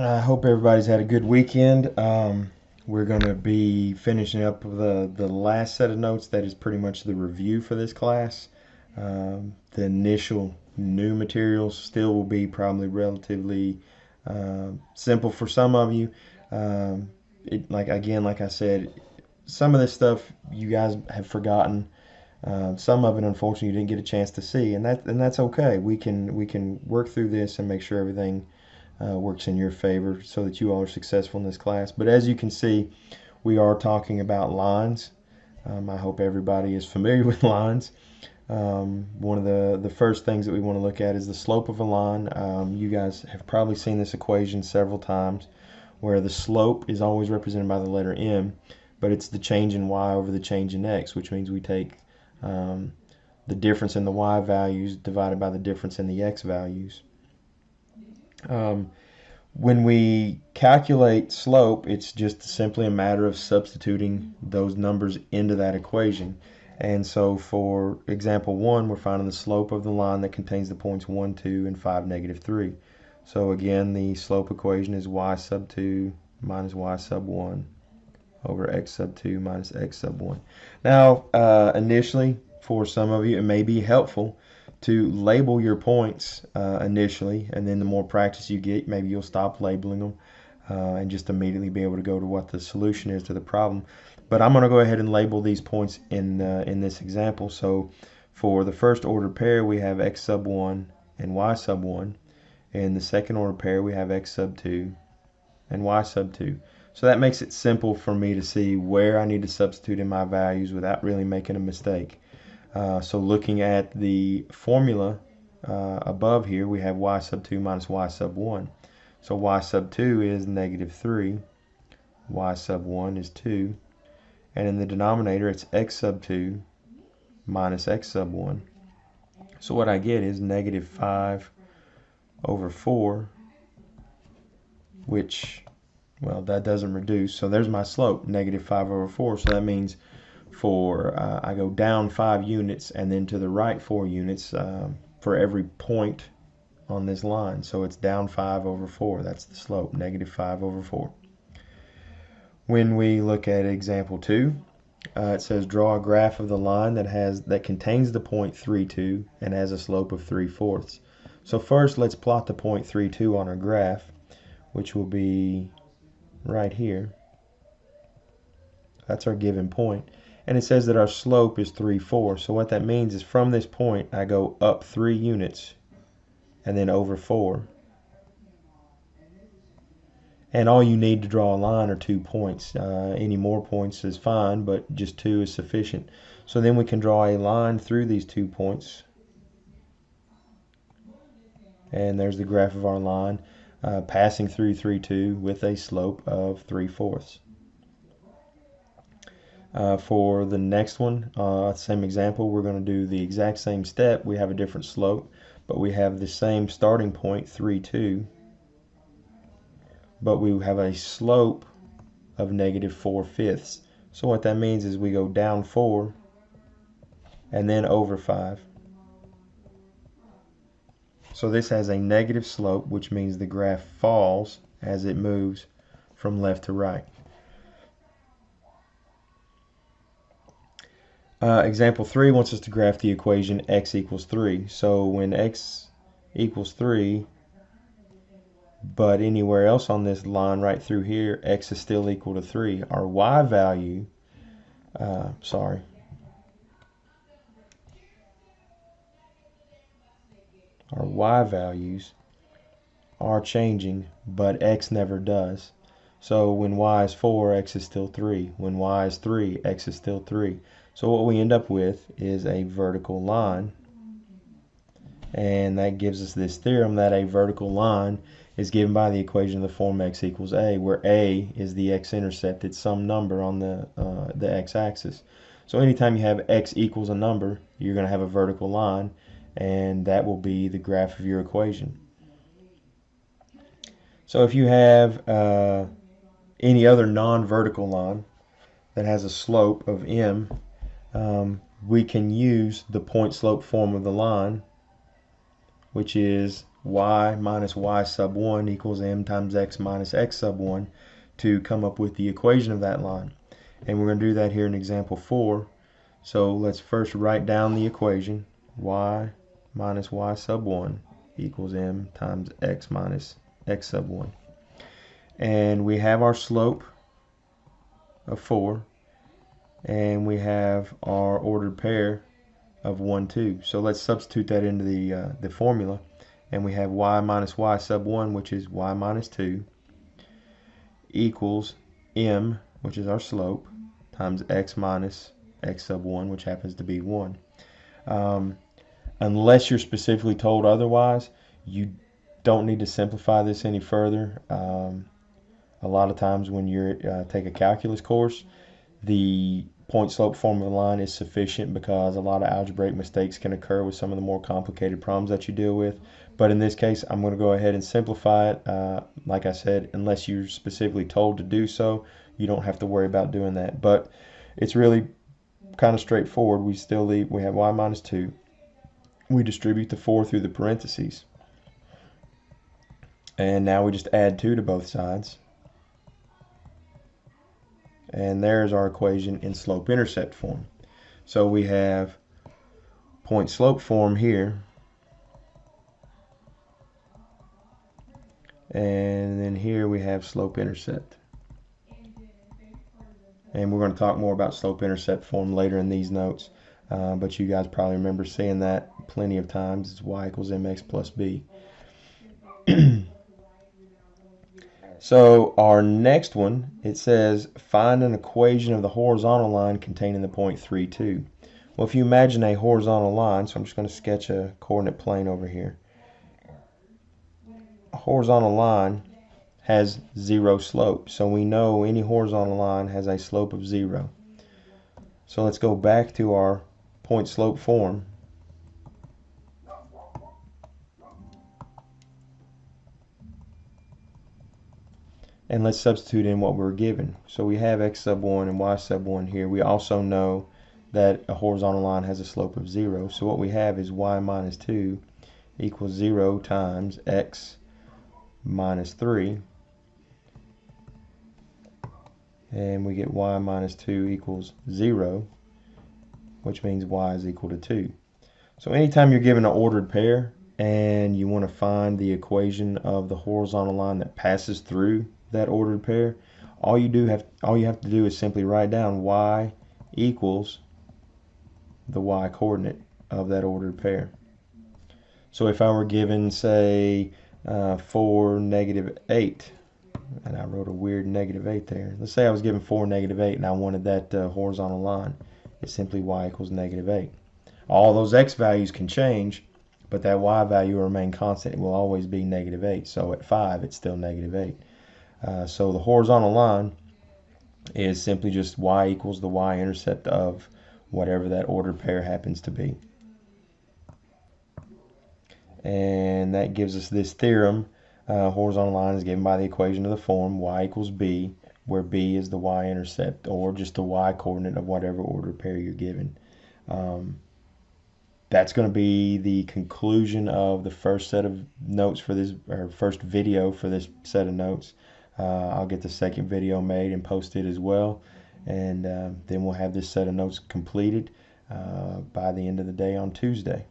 I hope everybody's had a good weekend. We're going to be finishing up the last set of notes that is pretty much the review for this class. The initial new materials still will be probably relatively simple for some of you. Like I said, some of this stuff you guys have forgotten. Some of it, unfortunately, you didn't get a chance to see, and that's okay. We can work through this and make sure everything works in your favor so that you all are successful in this class. But as you can see, we are talking about lines. I hope everybody is familiar with lines. One of the first things that we want to look at is the slope of a line. You guys have probably seen this equation several times where the slope is always represented by the letter m, but it's the change in y over the change in x, which means we take um, the difference in the y values divided by the difference in the x values. Um, when we calculate slope, it's just simply a matter of substituting those numbers into that equation. And so for example 1, we're finding the slope of the line that contains the points 1, 2, and 5, negative 3. So again, the slope equation is y sub 2 minus y sub 1 over x sub 2 minus x sub 1. Now, initially, for some of you, it may be helpful to label your points initially, and then the more practice you get, maybe you'll stop labeling them and just immediately be able to go to what the solution is to the problem. But I'm going to go ahead and label these points in this example. So for the first order pair, we have x sub 1 and y sub 1. In the second order pair, we have x sub 2 and y sub 2. So that makes it simple for me to see where I need to substitute in my values without really making a mistake. So looking at the formula above here, we have y sub 2 minus y sub 1. So y sub 2 is negative 3, y sub 1 is 2, and in the denominator it's x sub 2 minus x sub 1. So what I get is negative 5 over 4, which, well, that doesn't reduce. So there's my slope, negative 5 over 4. So that means I go down 5 units and then to the right 4 units for every point on this line. So it's down 5 over 4. That's the slope, negative 5 over 4. When we look at example 2, it says draw a graph of the line that contains the point 3, 2 and has a slope of 3/4. So first let's plot the point 3, 2 on our graph, which will be right here. That's our given point. And it says that our slope is 3/4. So what that means is from this point I go up 3 units and then over 4. And all you need to draw a line are 2 points. Any more points is fine, but just 2 is sufficient. So then we can draw a line through these 2 points. And there's the graph of our line passing through 3, 2 with a slope of 3/4. For the next one, same example, we're going to do the exact same step. We have a different slope, but we have the same starting point, 3, 2, but we have a slope of negative 4/5. So what that means is we go down 4 and then over 5. So this has a negative slope, which means the graph falls as it moves from left to right. Example 3 wants us to graph the equation x equals 3. So when x equals 3, but anywhere else on this line right through here, x is still equal to 3. Our y value, our y values are changing, but x never does. So when y is 4, x is still 3. When y is 3, x is still 3. So what we end up with is a vertical line, and that gives us this theorem that a vertical line is given by the equation of the form x equals a, where a is the x-intercept. It's some number on the x-axis. So anytime you have x equals a number, you're going to have a vertical line, and that will be the graph of your equation. So if you have any other non-vertical line that has a slope of m, we can use the point slope form of the line, which is y minus y sub 1 equals m times x minus x sub 1 to come up with the equation of that line. And we're going to do that here in example 4. So let's first write down the equation. Y minus y sub 1 equals m times x minus x sub 1. And we have our slope of 4, and we have our ordered pair of 1, 2. So let's substitute that into the formula, and we have y minus y sub 1, which is y minus 2, equals m, which is our slope, times x minus x sub 1, which happens to be 1. Unless you're specifically told otherwise, you don't need to simplify this any further. A lot of times when you take a calculus course, the point slope form of the line is sufficient because a lot of algebraic mistakes can occur with some of the more complicated problems that you deal with. But in this case, I'm going to go ahead and simplify it. Like I said, unless you're specifically told to do so, you don't have to worry about doing that. But it's really kind of straightforward. We have y minus 2. We distribute the 4 through the parentheses. And now we just add 2 to both sides. And there's our equation in slope-intercept form. So we have point-slope form here. And then here we have slope-intercept. And we're going to talk more about slope-intercept form later in these notes. But you guys probably remember seeing that plenty of times. It's y equals mx plus b. So our next one, it says find an equation of the horizontal line containing the point 3, 2. Well, if you imagine a horizontal line, so I'm just going to sketch a coordinate plane over here. A horizontal line has 0 slope, so we know any horizontal line has a slope of 0. So let's go back to our point slope form. And let's substitute in what we're given. So we have x sub 1 and y sub 1 here. We also know that a horizontal line has a slope of 0. So what we have is y minus 2 equals 0 times x minus 3. And we get y minus 2 equals 0, which means y is equal to 2. So anytime you're given an ordered pair and you want to find the equation of the horizontal line that passes through that ordered pair, all you have to do is simply write down y equals the y coordinate of that ordered pair. So if I were given, say, 4, negative 8, and I wrote a weird negative 8 there. Let's say I was given 4, negative 8, and I wanted that horizontal line. It's simply y equals negative 8. All those x values can change, but that y value will remain constant. It will always be negative 8. So at 5, it's still negative 8. So the horizontal line is simply just y equals the y-intercept of whatever that ordered pair happens to be. And that gives us this theorem. Horizontal line is given by the equation of the form y equals b, where b is the y-intercept, or just the y-coordinate of whatever ordered pair you're given. That's going to be the conclusion of the first set of notes for this, or first video for this set of notes. I'll get the second video made and posted as well, and then we'll have this set of notes completed by the end of the day on Tuesday.